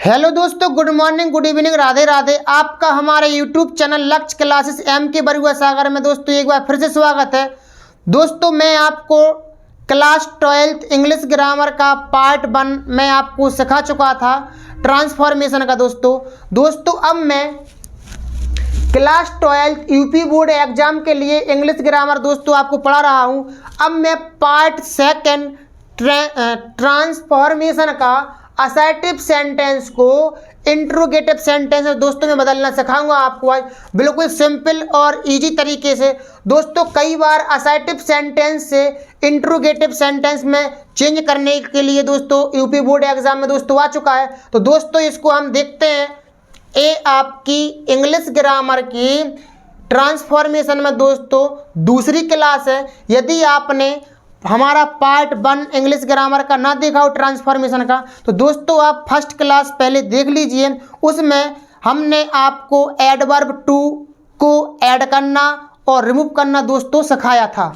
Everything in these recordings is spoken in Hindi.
हेलो दोस्तों, good morning, good evening, Radhe Radhe. आपका हमारे यूट्यूब चैनल लक्ष्य क्लासेस एम के बरुआ सागर में दोस्तों एक बार फिर से स्वागत है। दोस्तों मैं आपको क्लास 12th इंग्लिश ग्रामर का पार्ट 1 मैं आपको सिखा चुका था ट्रांसफॉर्मेशन का। दोस्तों अब मैं class 12th UP board exam के लिए इंग्लिश ग्रामर दोस्तों आपको पढ़ा रहा हूं। अब मैं पार्ट 2 ट्रांसफॉर्मेशन का असर्टिव सेंटेंस को इंट्रोगेटिव सेंटेंस में दोस्तों मैं बदलना सिखाऊंगा आपको आज बिल्कुल सिंपल और इजी तरीके से। दोस्तों कई बार असर्टिव सेंटेंस से इंट्रोगेटिव सेंटेंस में चेंज करने के लिए दोस्तों यूपी बोर्ड एग्जाम में दोस्तों आ चुका है। तो दोस्तों इसको हम देखते हैं। ये आपकी इंग्लिश ग्रामर की ट्रांसफॉर्मेशन में दोस्तों दूसरी क्लास है। यदि आपने हमारा पार्ट 1 इंग्लिश ग्रामर का ना देखा हो ट्रांसफॉर्मेशन का, तो दोस्तों आप फर्स्ट क्लास पहले देख लीजिए। उसमें हमने आपको एडवर्ब टू को ऐड करना और रिमूव करना दोस्तों सिखाया था।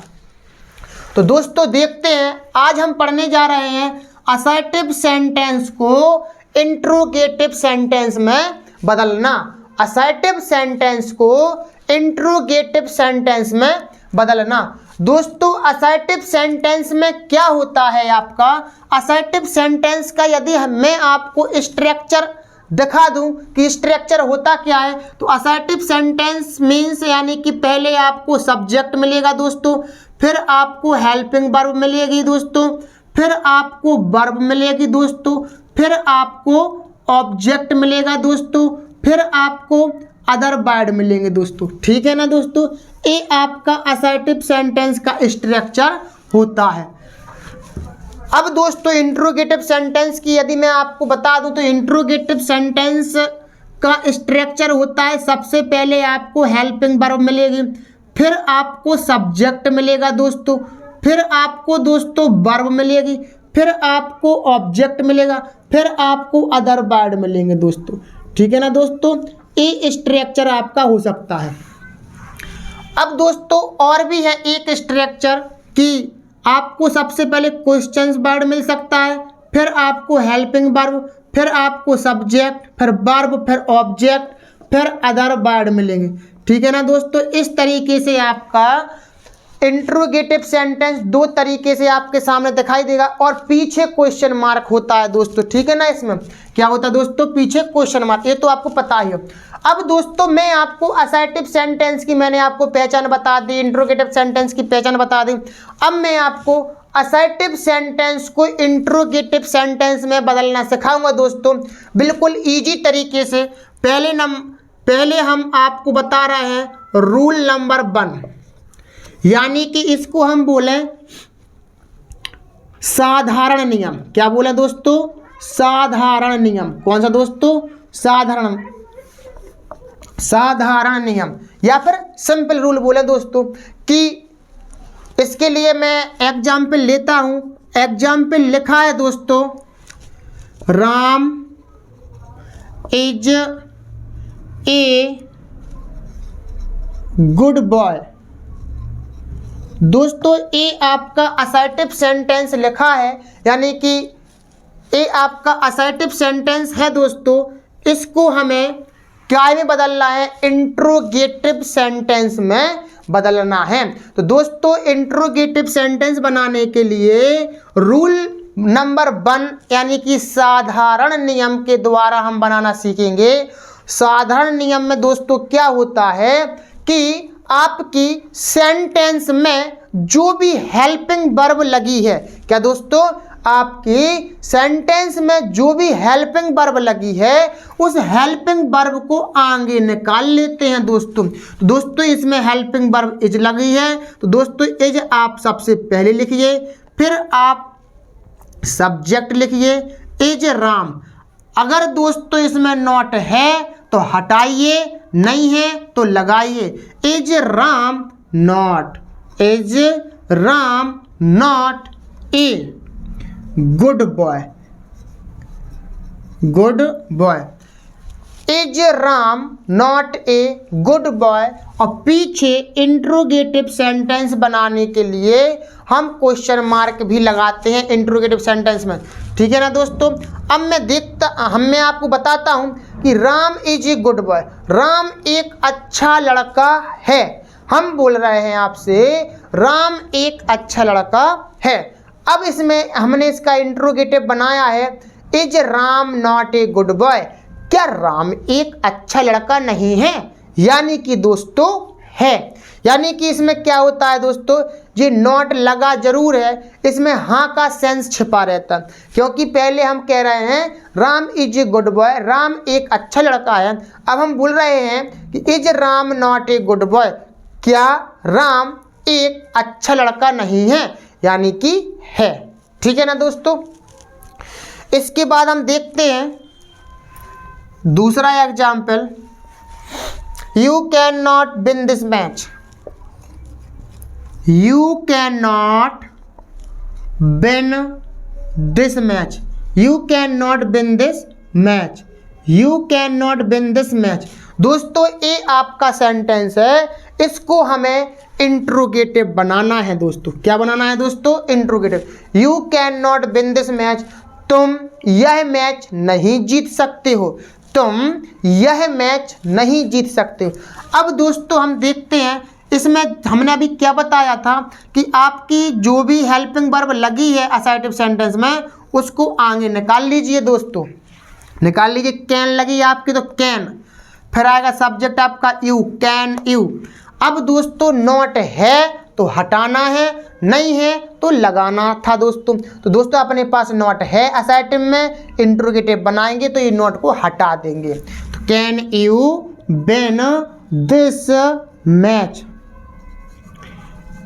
तो दोस्तों देखते हैं, आज हम पढ़ने जा रहे हैं असर्टिव सेंटेंस को इंट्रोगेटिव सेंटेंस में बदलना। असर्टिव सेंटेंस को इंट्रोगेटिव सेंटेंस में बदलना। दोस्तों असर्टिव सेंटेंस में क्या होता है आपका असर्टिव सेंटेंस का, यदि मैं आपको स्ट्रक्चर दिखा दूं कि स्ट्रक्चर होता क्या है, तो असर्टिव सेंटेंस मीन्स यानी कि पहले आपको सब्जेक्ट मिलेगा दोस्तों, फिर आपको हेल्पिंग वर्ब मिलेगी दोस्तों, फिर आपको वर्ब मिलेगी दोस्तों, फिर आपको ऑब्जेक्ट मिलेगा दोस्तों, फिर आपको अदर वर्ड मिलेंगे दोस्तों। ठीक है ना दोस्तों, ये आपका असर्टिव सेंटेंस का स्ट्रक्चर होता है। अब दोस्तों इंट्रोगेटिव सेंटेंस की यदि मैं आपको बता दूं तो इंट्रोगेटिव सेंटेंस का स्ट्रक्चर होता है, सबसे पहले आपको हेल्पिंग वर्ब मिलेगी, फिर आपको सब्जेक्ट मिलेगा दोस्तों, फिर आपको दोस्तों वर्ब मिलेगी, फिर आपको ऑब्जेक्ट मिलेगा, फिर आपको अदर वर्ड मिलेंगे दोस्तों। ठीक है ना दोस्तों, ये स्ट्रक्चर आपका हो सकता है। अब दोस्तों और भी है एक स्ट्रक्चर कि आपको सबसे पहले क्वेश्चंस वर्ड मिल सकता है, फिर आपको हेल्पिंग वर्ब, फिर आपको सब्जेक्ट, फिर वर्ब, फिर ऑब्जेक्ट, फिर अदर वर्ड मिलेंगे। ठीक है ना दोस्तों, इस तरीके से आपका इंट्रोगेटिव सेंटेंस दो तरीके से आपके सामने दिखाई देगा और पीछे क्वेश्चन मार्क होता है दोस्तों। ठीक है ना, इसमें क्या होता है दोस्तों, पीछे क्वेश्चन मार्क, ये तो आपको पता ही है। अब दोस्तों मैं आपको असर्टिव सेंटेंस की मैंने आपको पहचान बता दी, इंट्रोगेटिव सेंटेंस की पहचान बता दी। अब मैं आपको असर्टिव सेंटेंस को इंट्रोगेटिव सेंटेंस में बदलना सिखाऊंगा दोस्तों बिल्कुल ईजी तरीके से। पहले हम आपको बता रहे हैं रूल नंबर 1, यानी कि इसको हम बोलें साधारण नियम। क्या बोले दोस्तों, साधारण नियम। कौन सा दोस्तों, साधारण नियम, या फिर सिंपल रूल बोले दोस्तों। कि इसके लिए मैं एग्जाम्पल लेता हूं। एग्जाम्पल लिखा है दोस्तों, Ram is a good boy. दोस्तों ये आपका असर्टिव सेंटेंस लिखा है, यानी कि ये आपका असर्टिव सेंटेंस है दोस्तों। इसको हमें क्या में बदलना है, इंट्रोगेटिव सेंटेंस में बदलना है। तो दोस्तों इंट्रोगेटिव सेंटेंस बनाने के लिए रूल नंबर 1 यानी कि साधारण नियम के द्वारा हम बनाना सीखेंगे। साधारण नियम में दोस्तों क्या होता है कि आपकी सेंटेंस में जो भी हेल्पिंग वर्ब लगी है, क्या दोस्तों, आपकी सेंटेंस में जो भी हेल्पिंग वर्ब लगी है उस हेल्पिंग वर्ब को आगे निकाल लेते हैं दोस्तों इसमें हेल्पिंग वर्ब इज लगी है, तो दोस्तों इज आप सबसे पहले लिखिए, फिर आप सब्जेक्ट लिखिए इज राम। अगर दोस्तों इसमें नॉट है तो हटाइए, नहीं है तो लगाइए। Is Ram not, is Ram not a good boy, good boy. Is Ram not a good boy. और पीछे इंट्रोगेटिव सेंटेंस बनाने के लिए हम क्वेश्चन मार्क भी लगाते हैं इंट्रोगेटिव सेंटेंस में। ठीक है ना दोस्तों। अब मैं आपको बताता हूँ कि Ram is a good boy, Ram एक अच्छा लड़का है। हम बोल रहे हैं आपसे राम एक अच्छा लड़का है। अब इसमें हमने इसका इंट्रोगेटिव बनाया है, is Ram not a good boy, क्या राम एक अच्छा लड़का नहीं है? यानी कि दोस्तों है, यानी कि इसमें क्या होता है दोस्तों, ये नॉट लगा जरूर है, इसमें हाँ का सेंस छिपा रहता है, क्योंकि पहले हम कह रहे हैं Ram is a good boy, Ram एक अच्छा लड़का है। अब हम बोल रहे हैं कि is Ram not a good boy, क्या राम एक अच्छा लड़का नहीं है? यानी कि है। ठीक है ना दोस्तों। इसके बाद हम देखते हैं दूसरा example, you can not win this match, you can not win this match, you can not win this match, you can not win this match. दोस्तों ये आपका सेंटेंस है, इसको हमें इंट्रोगेटिव बनाना है दोस्तों। क्या बनाना है दोस्तों? Interrogative. You can not win this match, तुम यह मैच नहीं जीत सकते हो, तुम यह मैच नहीं जीत सकते हो। अब दोस्तों हम देखते हैं, इसमें हमने अभी क्या बताया था कि आपकी जो भी हेल्पिंग वर्ब लगी है असर्टिव सेंटेंस में, उसको आगे निकाल लीजिए दोस्तों, निकाल लीजिए। कैन लगी आपकी तो कैन, फिर आएगा सब्जेक्ट आपका यू, कैन यू। अब दोस्तों नॉट है तो हटाना है, नहीं है तो लगाना था दोस्तों। तो दोस्तों अपने पास नॉट है असर्टिव में, इंट्रोगेटिव बनाएंगे तो ये नॉट को हटा देंगे। तो can you win this match,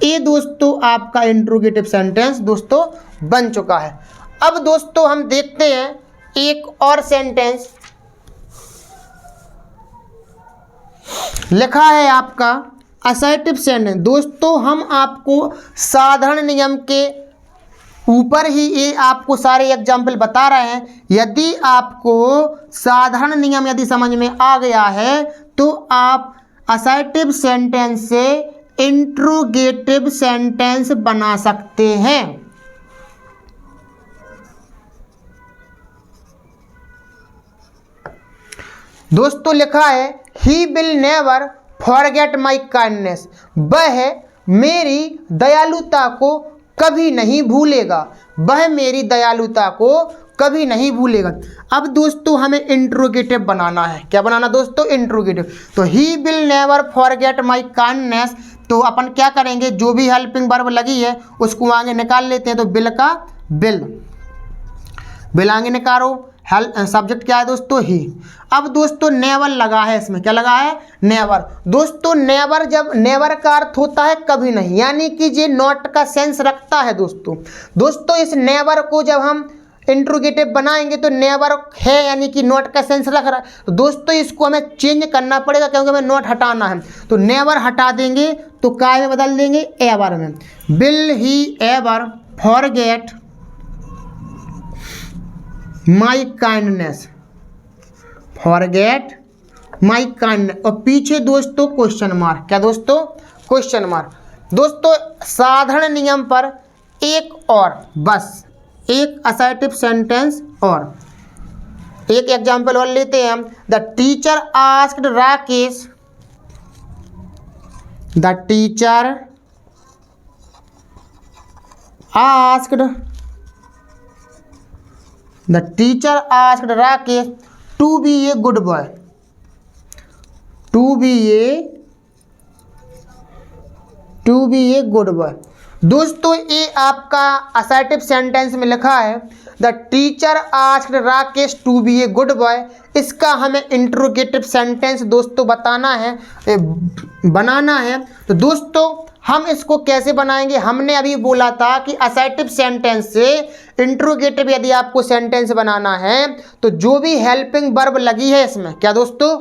ये दोस्तों आपका इंट्रोगेटिव सेंटेंस दोस्तों बन चुका है। अब दोस्तों हम देखते हैं एक और सेंटेंस लिखा है आपका असर्टिव सेंटेंस। दोस्तों हम आपको साधारण नियम के ऊपर ही ये आपको सारे एग्जाम्पल बता रहे हैं। यदि आपको साधारण नियम यदि समझ में आ गया है तो आप असर्टिव सेंटेंस से इंट्रोगेटिव सेंटेंस बना सकते हैं। दोस्तों लिखा है he will never forget my kindness, वह मेरी दयालुता को कभी नहीं भूलेगा, वह मेरी दयालुता को कभी नहीं भूलेगा। अब दोस्तों हमें इंट्रोगेटिव बनाना है। क्या बनाना दोस्तों? इंट्रोगेटिव। तो he will never forget my kindness, तो अपन क्या करेंगे, जो भी हेल्पिंग वर्ब लगी है उसको आगे निकाल लेते हैं। तो बिल का बिल, बिल आगे निकालो, सब्जेक्ट क्या है दोस्तों? ही। अब दोस्तों नेवर लगा है, इसमें क्या लगा है? नेवर। दोस्तों नेवर, जब नेवर का अर्थ होता है कभी नहीं, यानी कि ये नॉट का सेंस रखता है दोस्तों इस नेवर को जब हम इंट्रोगेटिव बनाएंगे तो नेवर है यानी कि नॉट का सेंस रख रहा है। तो दोस्तों इसको हमें चेंज करना पड़ेगा क्योंकि हमें नॉट हटाना है। तो नेवर हटा देंगे तो काय में बदल देंगे? एवर में। Will he ever forget my kindness, forget my kindness, और पीछे दोस्तों क्वेश्चन मार्क। क्या दोस्तों? Question mark. दोस्तों साधारण नियम पर एक और, बस एक असर्टिव सेंटेंस और एक एग्जाम्पल और लेते हैं हम। The teacher asked Rakesh, the teacher asked, The teacher asked Rakesh to be a good boy, to be a good boy। दोस्तों ये आपका असर्टिव सेंटेंस में लिखा है the teacher asked Rakesh to be a good boy. इसका हमें इंट्रोगेटिव सेंटेंस दोस्तों बताना है, बनाना है। तो दोस्तों हम इसको कैसे बनाएंगे? हमने अभी बोला था कि असर्टिव सेंटेंस से इंट्रोगेटिव यदि आपको सेंटेंस बनाना है तो जो भी हेल्पिंग वर्ब लगी है इसमें, क्या दोस्तों?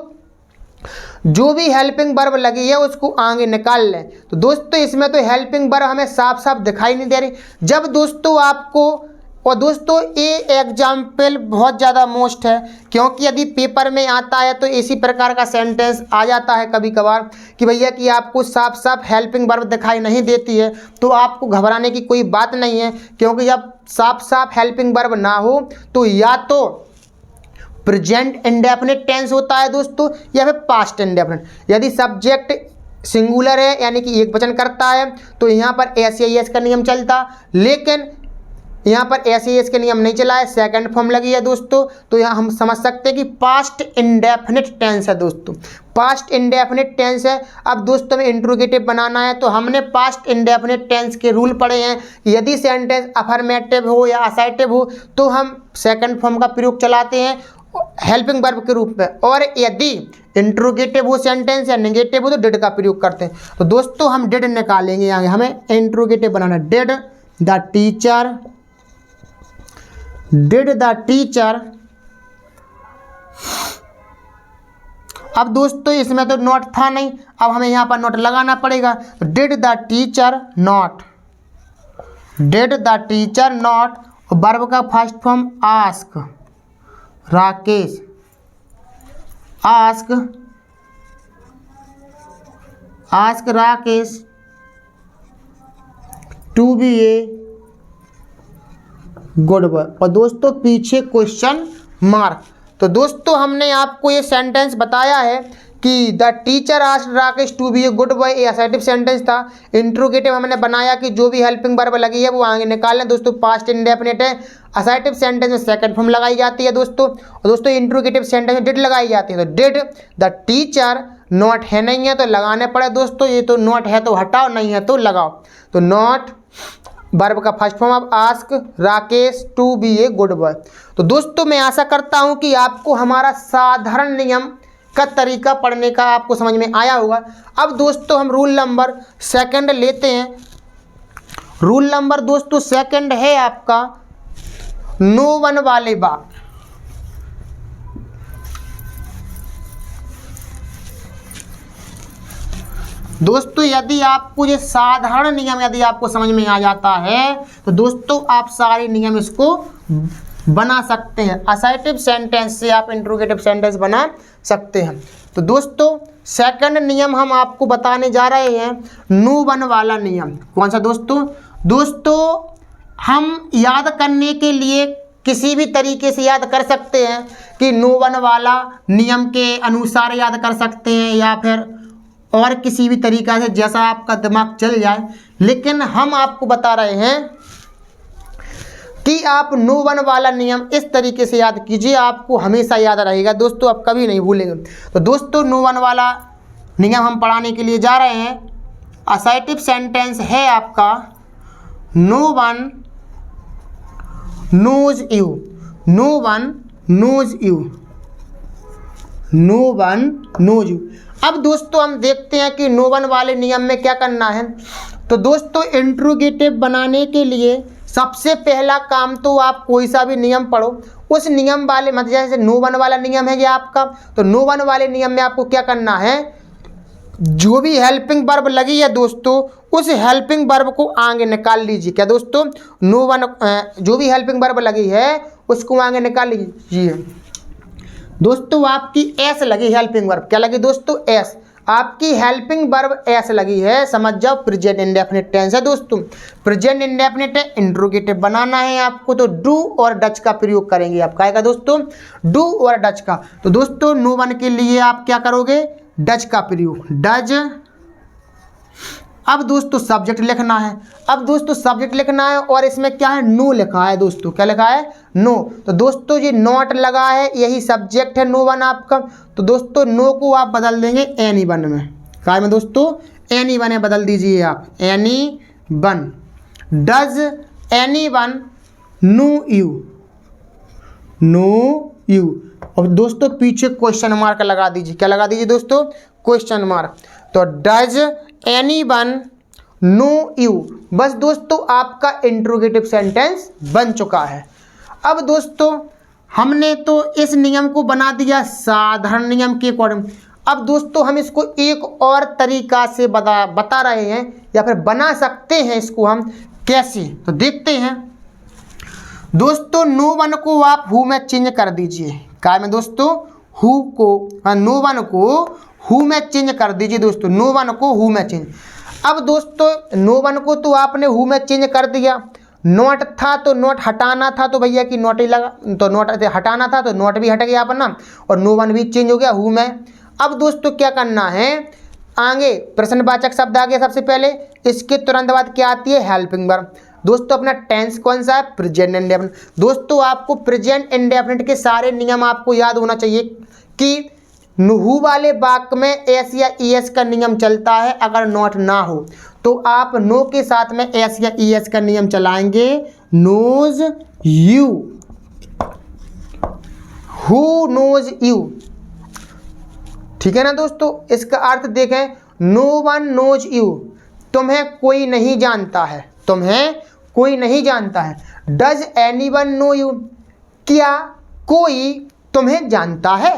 जो भी हेल्पिंग वर्ब लगी है उसको आगे निकाल लें। तो दोस्तों इसमें तो हेल्पिंग वर्ब हमें साफ साफ दिखाई नहीं दे रही। जब दोस्तों आपको और दोस्तों ये एग्जाम्पल बहुत ज़्यादा मोस्ट है, क्योंकि यदि पेपर में आता है तो इसी प्रकार का सेंटेंस आ जाता है कभी कभार कि भैया कि आपको साफ साफ हेल्पिंग वर्ब दिखाई नहीं देती है, तो आपको घबराने की कोई बात नहीं है, क्योंकि जब साफ साफ हेल्पिंग वर्ब ना हो तो या तो प्रेजेंट इंडेफिनिट टेंस होता है दोस्तों, या फिर पास्ट इंडेफिनिट। यदि सब्जेक्ट सिंगुलर है यानी कि एक वचन करता है तो यहाँ पर एस का नियम चलता, लेकिन यहाँ पर एस का नियम नहीं चला है, सेकंड फॉर्म लगी है दोस्तों, तो यहाँ हम समझ सकते हैं कि पास्ट इंडेफिनिट टेंस है दोस्तों, पास्ट इंडेफिनिट टेंस है। अब दोस्तों में इंट्रोगेटिव बनाना है तो हमने पास्ट इंडेफिनिट टेंस के रूल पढ़े हैं कि यदि सेंटेंस अफर्मेटिव हो या असर्टिव हो तो हम सेकंड फॉर्म का प्रयोग चलाते हैं हेल्पिंग वर्ब के रूप में, और यदि इंट्रोगेटिव हो सेंटेंस या नेगेटिव हो तो डिड का प्रयोग करते हैं। तो दोस्तों हम डिड निकालेंगे, यहाँ हमें interrogative banana, did the teacher. अब दोस्तों इसमें तो नॉट था नहीं, अब हमें यहाँ पर नॉट लगाना पड़ेगा। Did the teacher not, verb का first form ask, Rakesh ask Rakesh to be a good boy, और दोस्तों पीछे क्वेश्चन मार्क। तो दोस्तों हमने आपको ये सेंटेंस बताया है कि the teacher asked Rakesh to be a good boy, ये असर्टिव सेंटेंस था। इंट्रोगेटिव हमने बनाया कि जो भी हेल्पिंग वर्ब लगी है वो आगे निकालें दोस्तों, पास्ट इंडेफिनिट है। असर्टिव सेंटेंस में सेकंड फॉर्म लगाई जाती है दोस्तों, और दोस्तों इंट्रोगेटिव सेंटेंस में डिड लगाई जाती है। तो डिड द टीचर, नॉट है नहीं है तो लगाने पड़े दोस्तों, ये तो नॉट है तो हटाओ, नहीं है तो लगाओ। तो नॉट वर्ब का first form of ask Rakesh to be a good boy. तो दोस्तों मैं आशा करता हूं कि आपको हमारा साधारण नियम का तरीका पढ़ने का आपको समझ में आया होगा। अब दोस्तों हम रूल नंबर सेकंड लेते हैं। रूल नंबर दोस्तों सेकंड है आपका नो वन वाले वाक्य। दोस्तों यदि आपको ये साधारण नियम यदि आपको समझ में आ जाता है तो दोस्तों आप सारे नियम इसको बना सकते हैं। असर्टिव सेंटेंस से आप इंट्रोगेटिव सेंटेंस बना सकते हैं। तो दोस्तों सेकंड नियम हम आपको बताने जा रहे हैं, नो वन वाला नियम। कौन सा दोस्तों? दोस्तों हम याद करने के लिए किसी भी तरीके से याद कर सकते हैं कि नो वन वाला नियम के अनुसार याद कर सकते हैं, या फिर और किसी भी तरीका से जैसा आपका दिमाग चल जाए, लेकिन हम आपको बता रहे हैं कि आप नो वन वाला नियम इस तरीके से याद कीजिए, आपको हमेशा याद रहेगा दोस्तों, आप कभी नहीं भूलेंगे। तो दोस्तों नो वन वाला नियम हम पढ़ाने के लिए जा रहे हैं। असर्टिव सेंटेंस है आपका no one knows you, no one knows you, no one knows you. अब दोस्तों हम देखते हैं कि नो वन वाले नियम में क्या करना है। तो दोस्तों इंट्रोगेटिव बनाने के लिए सबसे पहला काम तो आप कोई सा भी नियम पढ़ो, उस नियम वाले मतलब जैसे नो वन वाला नियम है ये आपका, तो नो वन वाले नियम में आपको क्या करना है, जो भी हेल्पिंग वर्ब लगी है दोस्तों उस हेल्पिंग वर्ब को आगे निकाल लीजिए। क्या दोस्तों? नो वन जो भी हेल्पिंग वर्ब लगी है उसको आगे निकाल लीजिए। दोस्तों आपकी एस लगी हेल्पिंग वर्ब, क्या लगी दोस्तों? एस। आपकी हेल्पिंग वर्ब एस लगी है, समझ जाओ प्रेजेंट इंडेफिनिट टेंस है दोस्तों। प्रेजेंट इंडेफिनिट है, इंट्रोगेटिव बनाना है आपको, तो डू और डच का प्रयोग करेंगे आप। क्या है दोस्तों? डू और डच का। तो दोस्तों नो वन के लिए आप क्या करोगे? डच का प्रयोग, डज। अब दोस्तों सब्जेक्ट लिखना है, अब दोस्तों सब्जेक्ट लिखना है और इसमें क्या है? नो लिखा है दोस्तों। क्या लिखा है? नो। तो दोस्तों ये नॉट लगा है, यही सब्जेक्ट है नो वन आपका। तो दोस्तों नो को आप बदल देंगे एनी वन में। क्या में दोस्तों? एनी वन में बदल दीजिए आप, anyone. Does anyone know you, know you. और दोस्तों पीछे क्वेश्चन मार्क लगा दीजिए। क्या लगा दीजिए दोस्तों? Question mark. तो does anyone know you. बस दोस्तों आपका इंट्रोगेटिव सेंटेंस बन चुका है। अब दोस्तों हमने तो इस नियम को बना दिया साधारण नियम के अकॉर्डिंग। अब दोस्तों हम इसको एक और तरीका से बता रहे हैं, या फिर बना सकते हैं इसको हम कैसे, तो देखते हैं। दोस्तों नो वन को आप हु में चेंज कर दीजिए। क्या में दोस्तों, हु को, नो वन को हु में चेंज कर दीजिए दोस्तों, नो वन को हु में चेंज। अब दोस्तों नो वन को तो आपने हु में चेंज कर दिया, नोट था तो नोट हटाना था तो भैया कि नोट ही लगा, तो नोट हटाना था तो नोट भी हट गया अपना, और नो वन भी चेंज हो गया हु में। अब दोस्तों क्या करना है, आगे प्रश्नवाचक शब्द आ गया सबसे पहले, इसके तुरंत बाद क्या आती है, हेल्पिंग वर्ब। दोस्तों अपना टेंस कौन सा है, प्रेजेंट इंडेफिनिट। दोस्तों आपको प्रेजेंट इंडेफिनिट के सारे नियम आपको याद होना चाहिए कि हु वाले वाक्य में एस या ईएस का नियम चलता है, अगर नॉट ना हो तो आप नो के साथ में एस या ईएस का नियम चलाएंगे, knows you, who knows you, ठीक है ना दोस्तों। इसका अर्थ देखें, नो वन नोज यू, तुम्हें कोई नहीं जानता है, तुम्हें कोई नहीं जानता है। Does anyone know you, क्या कोई तुम्हें जानता है,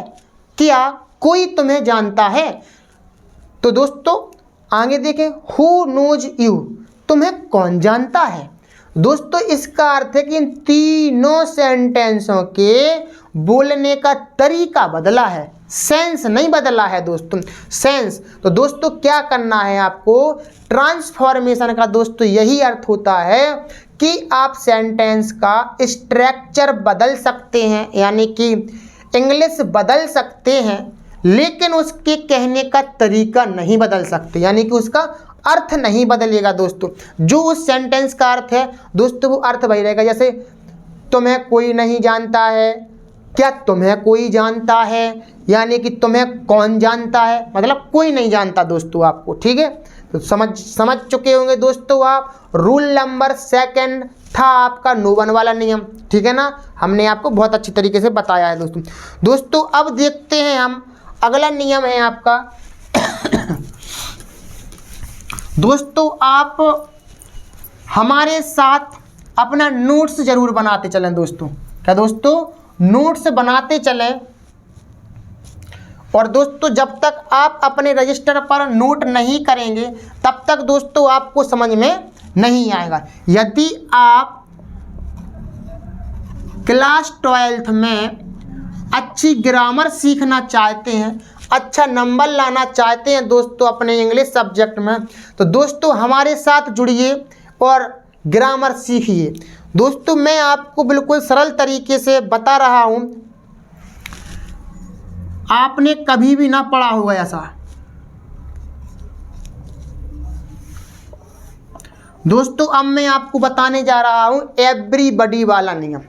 क्या कोई तुम्हें जानता है। तो दोस्तों आगे देखें, हु नोज यू, तुम्हें कौन जानता है। दोस्तों इसका अर्थ है कि इन तीनों सेंटेंसों के बोलने का तरीका बदला है, सेंस नहीं बदला है दोस्तों, सेंस। तो दोस्तों क्या करना है आपको, ट्रांसफॉर्मेशन का दोस्तों यही अर्थ होता है कि आप सेंटेंस का स्ट्रक्चर बदल सकते हैं, यानी कि इंग्लिश बदल सकते हैं, लेकिन उसके कहने का तरीका नहीं बदल सकते, यानी कि उसका अर्थ नहीं बदलेगा दोस्तों। जो उस सेंटेंस का अर्थ है दोस्तों वो अर्थ वही रहेगा। जैसे तुम्हें कोई नहीं जानता है, क्या तुम्हें कोई जानता है, यानी कि तुम्हें कौन जानता है, मतलब कोई नहीं जानता दोस्तों आपको, ठीक है। तो समझ चुके होंगे दोस्तों आप। रूल नंबर सेकंड था आपका नो वन वाला नियम, ठीक है ना, हमने आपको बहुत अच्छी तरीके से बताया है दोस्तों। दोस्तों अब देखते हैं हम, अगला नियम है आपका दोस्तों आप हमारे साथ अपना नोट्स जरूर बनाते चलें दोस्तों। क्या दोस्तों, नोट्स बनाते चलें। और दोस्तों जब तक आप अपने रजिस्टर पर नोट नहीं करेंगे तब तक दोस्तों आपको समझ में नहीं आएगा। यदि आप क्लास 12th में अच्छी ग्रामर सीखना चाहते हैं, अच्छा नंबर लाना चाहते हैं दोस्तों अपने इंग्लिश सब्जेक्ट में, तो दोस्तों हमारे साथ जुड़िए और ग्रामर सीखिए। दोस्तों मैं आपको बिल्कुल सरल तरीके से बता रहा हूँ, आपने कभी भी ना पढ़ा होगा ऐसा। दोस्तों अब मैं आपको बताने जा रहा हूँ एवरीबॉडी वाला नियम।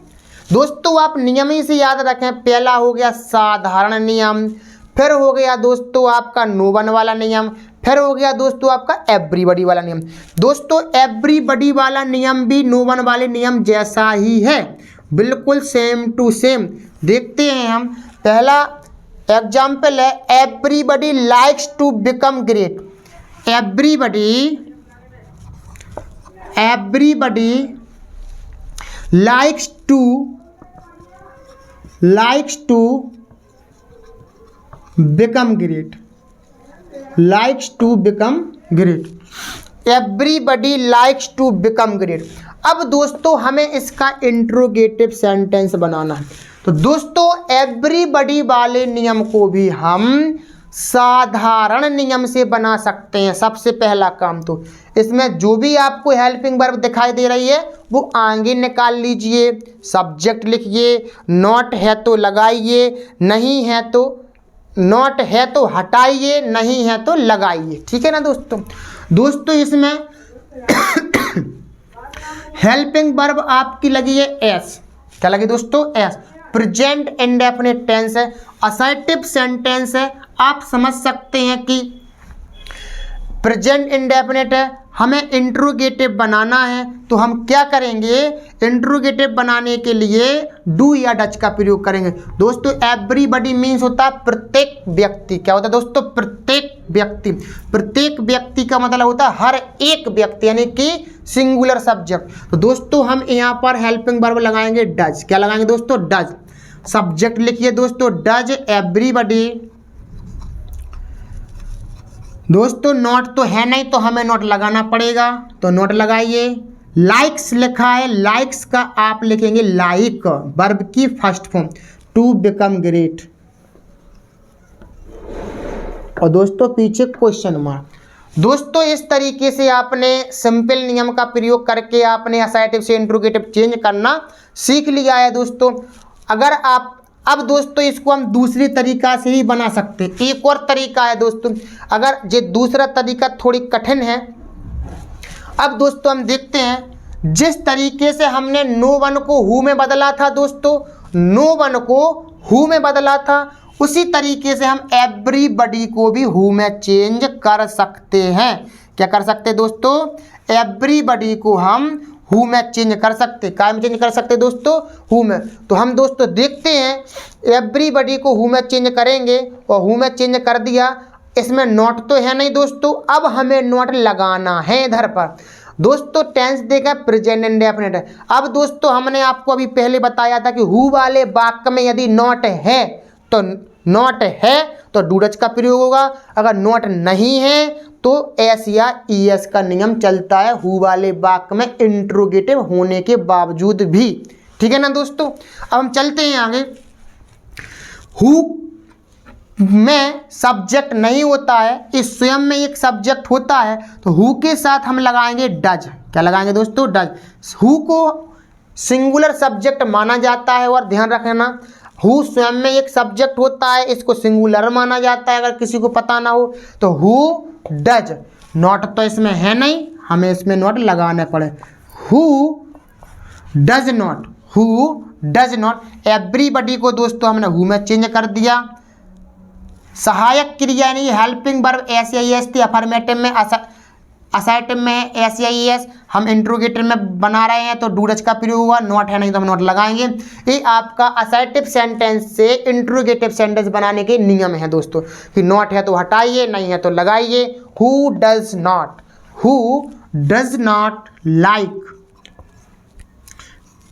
दोस्तों आप नियम ही से याद रखें, पहला हो गया साधारण नियम, फिर हो गया दोस्तों आपका नो वन वाला नियम, फिर हो गया दोस्तों आपका एवरीबॉडी वाला नियम। दोस्तों एवरीबॉडी वाला नियम भी नो वन वाले नियम जैसा ही है, बिल्कुल सेम टू सेम। देखते हैं हम, पहला एग्जाम्पल है, everybody likes to become great. Everybody likes to become great, likes to become great, everybody likes to become great। अब दोस्तों हमें इसका इंट्रोगेटिव सेंटेंस बनाना है। तो दोस्तों एवरीबॉडी वाले नियम को भी हम साधारण नियम से बना सकते हैं। सबसे पहला काम तो इसमें जो भी आपको हेल्पिंग वर्ब दिखाई दे रही है वो आगे निकाल लीजिए, सब्जेक्ट लिखिए, नॉट है तो लगाइए, नहीं है तो नॉट है तो हटाइए, नहीं है तो लगाइए, ठीक है ना दोस्तों। दोस्तों इसमें हेल्पिंग वर्ब आपकी लगी है एस। क्या लगी दोस्तों, एस। प्रेजेंट इंडेफिनिट टेंस है, असर्टिव सेंटेंस है। आप समझ सकते हैं कि प्रेजेंट इंडेफिनिट है, हमें इंट्रोगेटिव बनाना है, तो हम क्या करेंगे, इंट्रोगेटिव बनाने के लिए डू या डच का प्रयोग करेंगे। दोस्तों एवरीबॉडी मीन्स होता है प्रत्येक व्यक्ति। क्या होता है दोस्तों, प्रत्येक व्यक्ति। प्रत्येक व्यक्ति का मतलब होता है हर एक व्यक्ति, यानी कि सिंगुलर सब्जेक्ट। तो दोस्तों हम यहाँ पर हेल्पिंग वर्ब लगाएंगे डज। क्या लगाएंगे दोस्तों, डज। सब्जेक्ट लिखिए दोस्तों डज एवरीबॉडी। दोस्तों नोट तो है नहीं तो हमें नोट लगाना पड़ेगा, तो नोट लगाइए, लाइक्स लिखा है, लाइक्स का आप लिखेंगे लाइक, वर्ब की first form, to become great. और दोस्तों पीछे क्वेश्चन मार्क। दोस्तों इस तरीके से आपने सिंपल नियम का प्रयोग करके आपने असाइटिव से इंट्रोगेटिव चेंज करना सीख लिया है दोस्तों। अगर आप अब दोस्तों इसको हम दूसरी तरीका से भी बना सकते हैं। एक और तरीका है दोस्तों, अगर ये दूसरा तरीका थोड़ी कठिन है। अब दोस्तों हम देखते हैं, जिस तरीके से हमने नो वन को हु में बदला था दोस्तों, नो वन को हु में बदला था, उसी तरीके से हम एवरीबडी को भी हु में चेंज कर सकते हैं। क्या कर सकते हैं दोस्तों? एवरीबडी को हम हु में चेंज कर सकते, क्या में चेंज कर सकते दोस्तों? हु में। तो हम दोस्तों देखते हैं, एवरीबडी को हु में चेंज करेंगे और हु में चेंज कर दिया। इसमें नॉट तो है नहीं दोस्तों, अब हमें नॉट लगाना है इधर पर। दोस्तों टेंस देखा प्रेजेंट इंडेफिनिट है। अब दोस्तों हमने आपको अभी पहले बताया था कि हु वाले वाक्य में यदि नॉट है तो नॉट है तो डूडज का प्रयोग होगा, अगर नॉट नहीं है तो एस या ईएस का नियम चलता है हु वाले वाक्य में इंट्रोगेटिव होने के बावजूद भी। ठीक है ना दोस्तों। अब हम चलते हैं आगे। हु में सब्जेक्ट नहीं होता है, इस स्वयं में एक सब्जेक्ट होता है, तो हु के साथ हम लगाएंगे डज। क्या लगाएंगे दोस्तों? Does. Who co singular subject माना जाता है, और ध्यान रखना हु स्वयं में एक सब्जेक्ट होता है, इसको सिंगुलर माना जाता है। अगर किसी को पता ना हो तो हु डज। नॉट तो इसमें है नहीं, हमें इसमें नॉट लगाना पड़े। Who does not, who does not. Everybody को दोस्तों हमने हु में चेंज कर दिया। सहायक क्रिया यानी हेल्पिंग वर्ब एस या एस थी, अफर्मेटिव में असाइटिव में एस या एस, हम इंट्रोगेटिव में बना रहे हैं तो डूडज का प्रयोग हुआ। नॉट है नहीं तो हम नॉट लगाएंगे। ये आपका असाइटिव सेंटेंस से इंट्रोगेटिव सेंटेंस बनाने के नियम है दोस्तों, कि नॉट है तो हटाइए, नहीं है तो लगाइए। Who does not, who does not like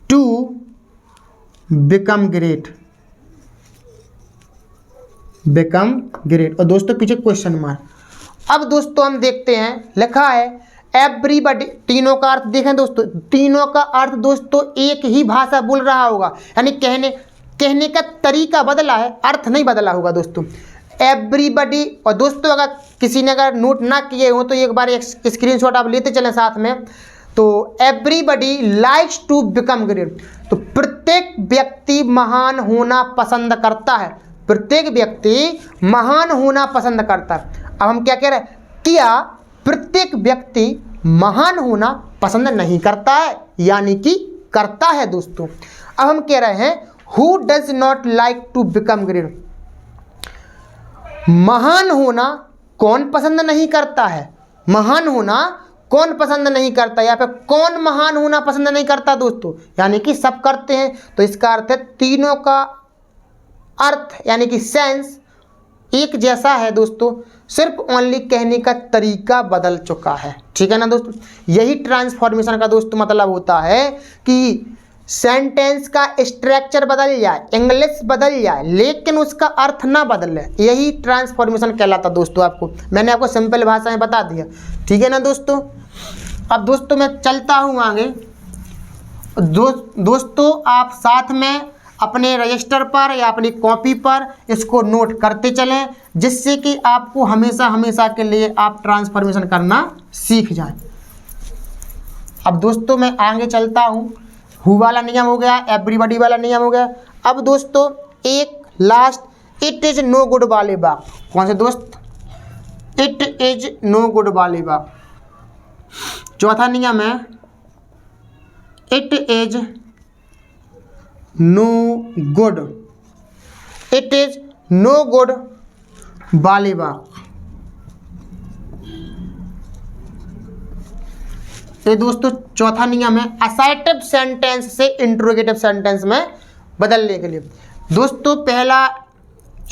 to become great, become great. और दोस्तों पीछे क्वेश्चन मार्क। अब दोस्तों हम देखते हैं, लिखा है एवरीबडी, तीनों का अर्थ देखें दोस्तों, तीनों का अर्थ दोस्तों एक ही भाषा बोल रहा होगा, यानी कहने का तरीका बदला है, अर्थ नहीं बदला होगा दोस्तों। एवरीबडी। और दोस्तों अगर किसी ने अगर नोट ना किए हो तो एक बार एक स्क्रीनशॉट आप लेते चलें साथ में। तो everybody likes to become great, तो प्रत्येक व्यक्ति महान होना पसंद करता है, प्रत्येक व्यक्ति महान होना पसंद करता है। अब हम क्या कह रहे हैं? क्या प्रत्येक व्यक्ति महान होना पसंद नहीं करता है, यानी कि करता है दोस्तों। अब हम कह रहे हैं who does not like to become great. महान होना कौन पसंद नहीं करता है? महान होना कौन पसंद नहीं करता, या फिर कौन महान होना पसंद नहीं करता दोस्तों? यानी कि सब करते हैं। तो इसका अर्थ है तीनों का अर्थ यानी कि सेंस एक जैसा है दोस्तों, सिर्फ ओनली कहने का तरीका बदल चुका है। ठीक है ना दोस्तों। यही ट्रांसफॉर्मेशन का दोस्तों मतलब होता है कि सेंटेंस का स्ट्रक्चर बदल जाए, इंग्लिश बदल जाए, लेकिन उसका अर्थ ना बदले। यही ट्रांसफॉर्मेशन कहलाता दोस्तों। आपको मैंने आपको सिंपल भाषा में बता दिया। ठीक है ना दोस्तों। अब दोस्तों मैं चलता हूँ आगे। दोस्तों आप साथ में अपने रजिस्टर पर या अपनी कॉपी पर इसको नोट करते चलें, जिससे कि आपको हमेशा हमेशा के लिए आप ट्रांसफॉर्मेशन करना सीख जाएं। अब दोस्तों मैं आगे चलता हूँ। हु वाला नियम हो गया, एवरीबॉडी वाला नियम हो गया। अब दोस्तों एक last it is no good वाले वाक्य। कौन से दोस्त? इट इज नो गुड वाले वाक्य। चौथा नियम है it is no good, it is no good वाले वाक्य। ये दोस्तों चौथा नियम है असाइटिव सेंटेंस से इंट्रोगेटिव सेंटेंस में बदलने के लिए। दोस्तों पहला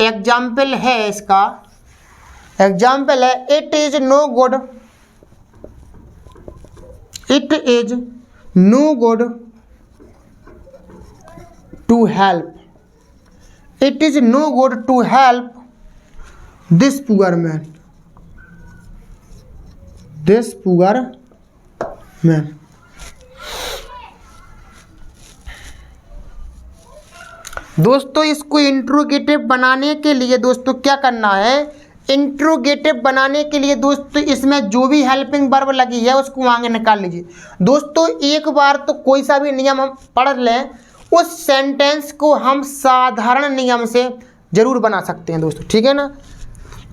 एग्जाम्पल है, इसका एग्जाम्पल है it is no good, it is no good to help, it is no good to help this poor man, this poor man. दोस्तों इसको इंट्रोगेटिव बनाने के लिए दोस्तों क्या करना है, इंट्रोगेटिव बनाने के लिए दोस्तों इसमें जो भी हेल्पिंग वर्ब लगी है उसको आगे निकाल लीजिए। दोस्तों एक बार तो कोई सा भी नियम हम पढ़ लें, उस सेंटेंस को हम साधारण नियम से जरूर बना सकते हैं दोस्तों, ठीक है ना।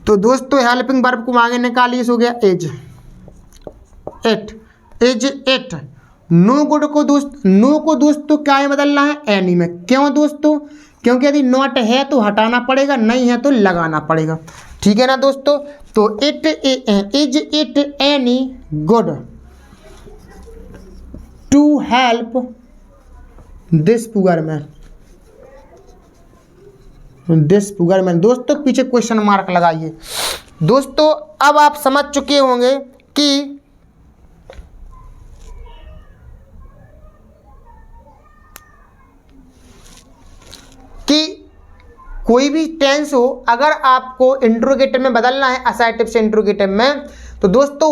तो दोस्तों हेल्पिंग वर्ब को आगे निकालिए, हो गया इज इट। नो गुड को नो को दोस्तों क्या में बदलना है, एनी में। क्यों दोस्तों, क्योंकि यदि नॉट है तो हटाना पड़ेगा, नहीं है तो लगाना पड़ेगा, ठीक है ना दोस्तों। तो is it any good to help this poor man. दोस्तों पीछे क्वेश्चन मार्क लगाइए। दोस्तों अब आप समझ चुके होंगे कि कोई भी टेंस हो, अगर आपको इंट्रोगेटिव में बदलना है असर्टिव से इंट्रोगेटिव में, तो दोस्तों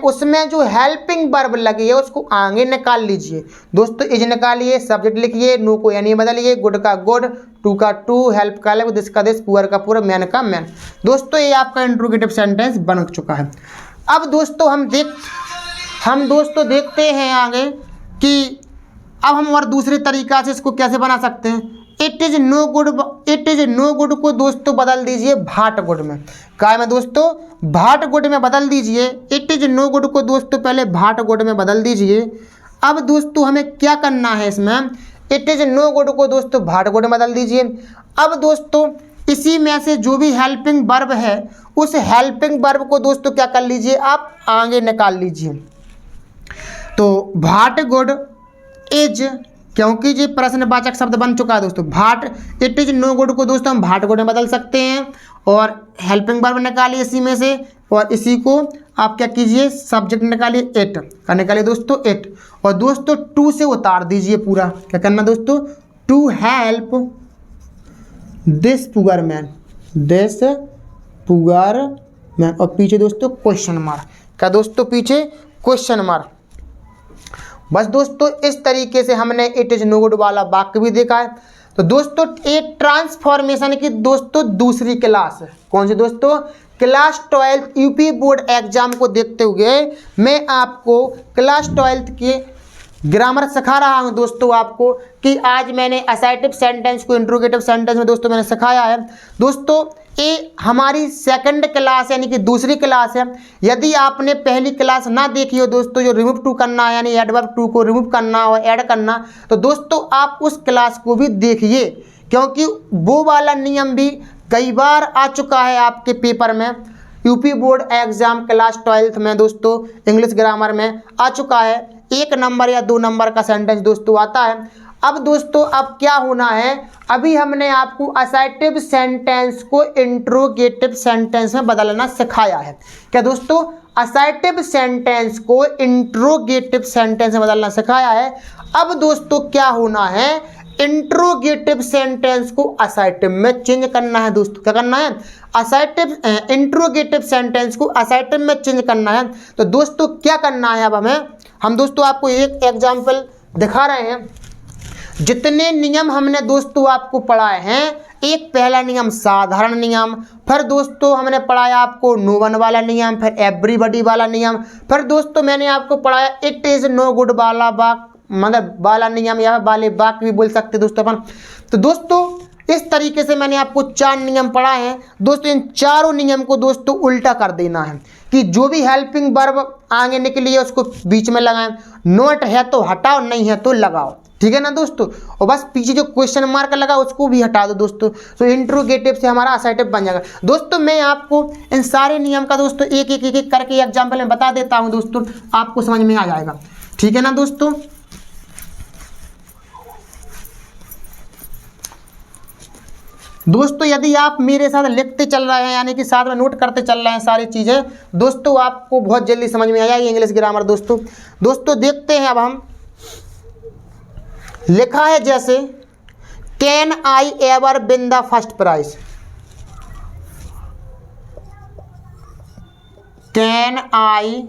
उसमें जो हेल्पिंग वर्ब लगी है उसको आगे निकाल लीजिए। दोस्तों इज निकालिए, सब्जेक्ट लिखिए, नो को यानी बदलिए, गुड का गुड, टू का टू, हेल्प का हेल्प, दिस का दिस, पुअर का पुअर, मैन का मैन। दोस्तों ये आपका इंट्रोगेटिव सेंटेंस बन चुका है। अब दोस्तों हम दोस्तों देखते हैं आगे कि अब हम और दूसरे तरीका से इसको कैसे बना सकते हैं। इट इज नो गुड को दोस्तों बदल दीजिए भाट गुड में। क्या में दोस्तों, भाट गुड में बदल दीजिए। इट इज नो गुड को दोस्तों पहले भाट गुड में बदल दीजिए। अब दोस्तों हमें क्या करना है इसमें, इट इज नो गुड को दोस्तों भाट गुड में बदल दीजिए। अब दोस्तों इसी में से जो भी हेल्पिंग वर्ब है उस हेल्पिंग वर्ब को दोस्तों क्या कर लीजिए, आप आगे निकाल लीजिए। तो भाट गुड इज, क्योंकि ये प्रश्नवाचक शब्द बन चुका है दोस्तों, भाट, इट इज नो गुड को दोस्तों हम भाट गुड में बदल सकते हैं और हेल्पिंग वर्ब निकालिए इसी में से, और इसी को आप क्या कीजिए, सब्जेक्ट निकालिए, इट का निकालिए दोस्तों इट, और दोस्तों टू से उतार दीजिए पूरा। क्या करना दोस्तों, to help this poor man, और पीछे दोस्तों क्वेश्चन मार्क। क्या दोस्तों, पीछे क्वेश्चन मार्क। बस दोस्तों इस तरीके से हमने इट इज नो गुड वाला वाक्य भी देखा है। तो दोस्तों एक ट्रांसफॉर्मेशन की दोस्तों दूसरी क्लास है, कौन सी दोस्तों, क्लास 12 यूपी बोर्ड एग्जाम को देखते हुए मैं आपको क्लास 12 के ग्रामर सिखा रहा हूं दोस्तों आपको, कि आज मैंने असर्टिव सेंटेंस को इंट्रोगेटिव सेंटेंस में दोस्तों मैंने सिखाया है। दोस्तों ये हमारी सेकंड क्लास यानी कि दूसरी क्लास है। यदि आपने पहली क्लास ना देखी हो दोस्तों, जो रिमूव टू करना यानी एडवर्ब टू को रिमूव करना और ऐड करना, तो दोस्तों आप उस क्लास को भी देखिए, क्योंकि वो वाला नियम भी कई बार आ चुका है आपके पेपर में। यूपी बोर्ड एग्जाम क्लास 12 में दोस्तों इंग्लिश ग्रामर में आ चुका है, 1 नंबर या 2 नंबर का सेंटेंस दोस्तों आता है। अब दोस्तों अब क्या होना है, अभी हमने आपको असर्टिव सेंटेंस को इंट्रोगेटिव सेंटेंस में बदलना सिखाया है। क्या दोस्तों, असर्टिव सेंटेंस को इंट्रोगेटिव सेंटेंस में बदलना सिखाया है। अब दोस्तों क्या होना है, इंट्रोगेटिव सेंटेंस को असर्टिव में चेंज करना है दोस्तों। क्या करना है, असर्टिव इंट्रोगेटिव सेंटेंस को असर्टिव में चेंज करना है। तो दोस्तों क्या करना है, अब हम दोस्तों आपको एक एग्जाम्पल दिखा रहे हैं। जितने नियम हमने दोस्तों आपको पढ़ाए हैं, एक पहला नियम साधारण नियम, फिर दोस्तों हमने पढ़ाया आपको नो वन वाला नियम, फिर एवरीबॉडी वाला नियम, फिर दोस्तों मैंने आपको पढ़ाया इट इज नो गुड वाला मतलब वाला नियम, या वाले वाक्य भी बोल सकते दोस्तों अपन। तो दोस्तों इस तरीके से मैंने आपको 4 नियम पढ़ाए हैं दोस्तों। इन चारों नियम को दोस्तों उल्टा कर देना है कि जो भी हेल्पिंग वर्ब आगे निकली है उसको बीच में लगाएं, नोट है तो हटाओ, नहीं है तो लगाओ, ठीक है ना दोस्तों। और बस पीछे जो क्वेश्चन मार्क लगा उसको भी हटा दो दोस्तों। तो इंट्रोगेटिव से हमारा असर्टिव बन जाएगा दोस्तों। मैं आपको इन सारे नियम का दोस्तों एक एक करके एग्जाम्पल में बता देता हूं दोस्तों, आपको समझ में आ जाएगा, ठीक है ना दोस्तों। दोस्तों यदि आप मेरे साथ लिखते चल रहे हैं यानी कि साथ में नोट करते चल रहे हैं सारी चीज़ें दोस्तों, आपको बहुत जल्दी समझ में आ जाएगी इंग्लिश ग्रामर दोस्तों। दोस्तों देखते हैं अब हम, लिखा है जैसे can I ever win the first prize, can I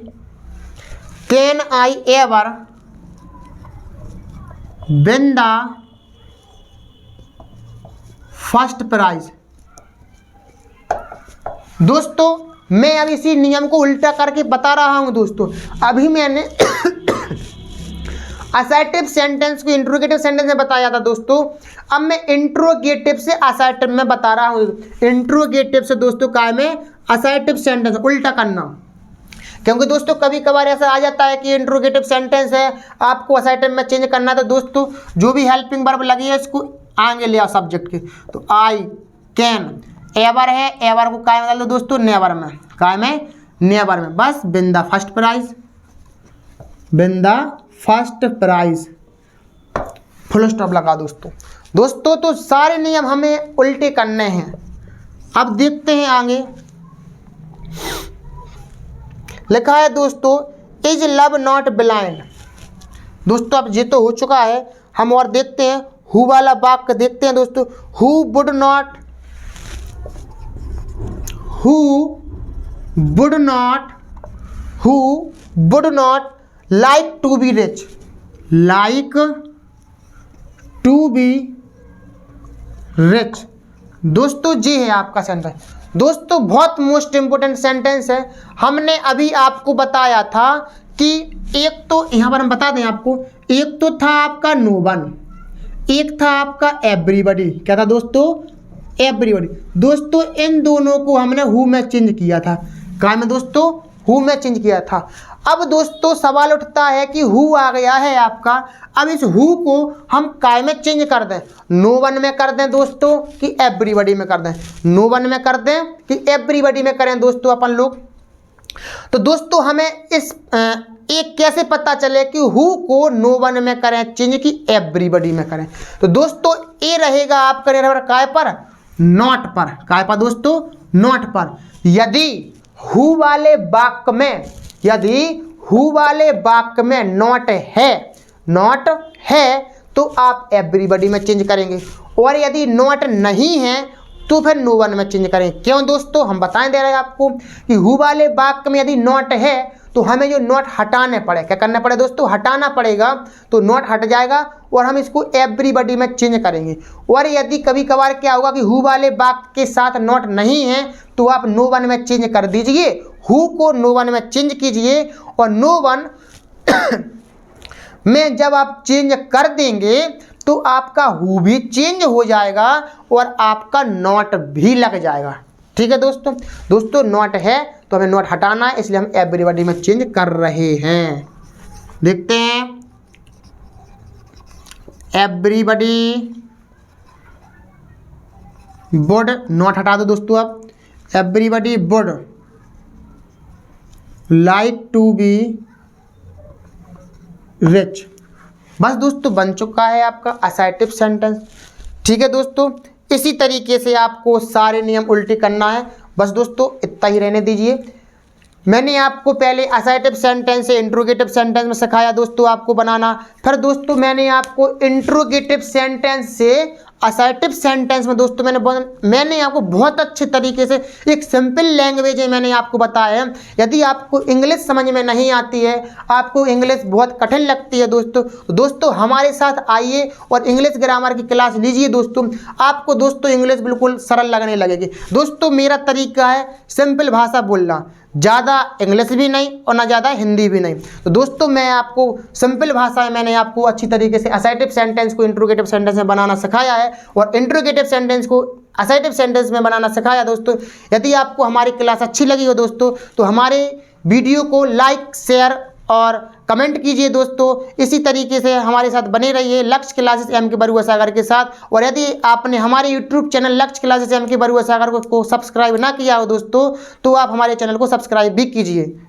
ever win the first prize. दोस्तों मैं अब इसी नियम को उल्टा करके बता रहा हूं दोस्तों। अभी मैंने असर्टिव सेंटेंस को इंट्रोगेटिव सेंटेंस में बताया था दोस्तों, अब मैं इंट्रोगेटिव से असर्टिव में बता रहा हूं। इंट्रोगेटिव से दोस्तों काय में असर्टिव सेंटेंस उल्टा करना, क्योंकि दोस्तों कभी कभार ऐसा आ जाता है कि इंट्रोगेटिव सेंटेंस है आपको असर्टिव में चेंज करना। तो दोस्तों जो भी हेल्पिंग वर्ब लगी है इसको आगे ले आओ सब्जेक्ट के। तो आई कैन, एवर है, एवर को काय में डाल दो दोस्तों, नेवर में, काय में, नेवर में। बस win the first prize, win the first prize, full stop लगा दोस्तों। दोस्तों तो सारे नियम हमें उल्टे करने हैं। अब देखते हैं आगे लिखा है दोस्तों, इज लव नॉट ब्लाइंड। दोस्तों अब ये तो हो चुका है, हम और देखते हैं हु वाला वाक्य देखते हैं दोस्तों। Who would not, who would not, who would not like to be rich, like to be rich. दोस्तों ये है आपका सेंटेंस। दोस्तों बहुत मोस्ट इंपोर्टेंट सेंटेंस है। हमने अभी आपको बताया था कि एक तो यहाँ पर हम बता दें आपको, एक तो था आपका नो वन, एक था आपका एवरीबॉडी। क्या था दोस्तों? एवरीबॉडी। दोस्तों इन दोनों को हमने हु में चेंज किया था। कहाँ में दोस्तों? हु में चेंज किया था। अब दोस्तों सवाल उठता है कि हु आ गया है आपका, अब इस हु को हम काय में चेंज कर दें? नो वन में कर दें दोस्तों कि एवरीबॉडी में कर दें? नो वन में कर दें कि एवरीबॉडी में करें दोस्तों अपन लोग? तो दोस्तों हमें इस एक कैसे पता चले कि हु को नो वन में करें चेंज की एवरीबॉडी में करें? तो दोस्तों ये रहेगा आपका निर्भर काय पर? नॉट पर। काय पर दोस्तों? नॉट पर। यदि हु वाले वाक्य में, यदि हु वाले वाक्य में नॉट है, नॉट है तो आप एवरीबॉडी में चेंज करेंगे, और यदि नॉट नहीं है तो फिर नो वन में चेंज करें। क्यों दोस्तों? हम बताएं दे रहे हैं आपको कि हु वाले वाक्य में यदि नॉट है तो हमें जो नॉट हटाने पड़े, क्या करना पड़े दोस्तों? हटाना पड़ेगा। तो नॉट हट जाएगा और हम इसको एवरीबॉडी में चेंज करेंगे। और यदि कभी कभार क्या होगा कि हु वाले वाक्य के साथ नॉट नहीं है तो आप नो वन में चेंज कर दीजिए, हु को नो वन में चेंज कीजिए, और नो वन में जब आप चेंज कर देंगे तो आपका हु भी चेंज हो जाएगा और आपका नॉट भी लग जाएगा। ठीक है दोस्तों? दोस्तों नॉट है तो हमें नॉट हटाना है, इसलिए हम एवरीबॉडी में चेंज कर रहे हैं। देखते हैं, एवरीबॉडी वुड, नॉट हटा दो दोस्तों। अब everybody would like to be rich. बस दोस्तों बन चुका है आपका असर्टिव सेंटेंस। ठीक है दोस्तों, इसी तरीके से आपको सारे नियम उल्टे करना है। बस दोस्तों इतना ही रहने दीजिए। मैंने आपको पहले असर्टिव सेंटेंस से इंट्रोगेटिव सेंटेंस में सिखाया दोस्तों आपको बनाना। फिर दोस्तों मैंने आपको इंट्रोगेटिव सेंटेंस से असर्टिव सेंटेंस में दोस्तों मैंने आपको बहुत अच्छे तरीके से एक सिंपल लैंग्वेज में मैंने आपको बताया है। यदि आपको इंग्लिश समझ में नहीं आती है, आपको इंग्लिश बहुत कठिन लगती है दोस्तों हमारे साथ आइए और इंग्लिश ग्रामर की क्लास लीजिए दोस्तों। आपको दोस्तों इंग्लिश बिल्कुल सरल लगने लगेगी। दोस्तों मेरा तरीका है सिंपल भाषा बोलना, ज़्यादा इंग्लिश भी नहीं और ना ज़्यादा हिंदी भी नहीं। तो दोस्तों मैं आपको सिंपल भाषा में मैंने आपको अच्छी तरीके से असर्टिव सेंटेंस को इंट्रोगेटिव सेंटेंस में बनाना सिखाया है और इंट्रोगेटिव सेंटेंस को असर्टिव सेंटेंस में बनाना सिखाया दोस्तों। यदि आपको हमारी क्लास अच्छी लगी हो दोस्तों तो हमारे वीडियो को लाइक, शेयर और कमेंट कीजिए दोस्तों। इसी तरीके से हमारे साथ बने रहिए लक्ष्य क्लासेस एम के बरुआ सागर के साथ। और यदि आपने हमारे यूट्यूब चैनल लक्ष्य क्लासेस एम के बरुआ सागर को सब्सक्राइब ना किया हो दोस्तों तो आप हमारे चैनल को सब्सक्राइब भी कीजिए।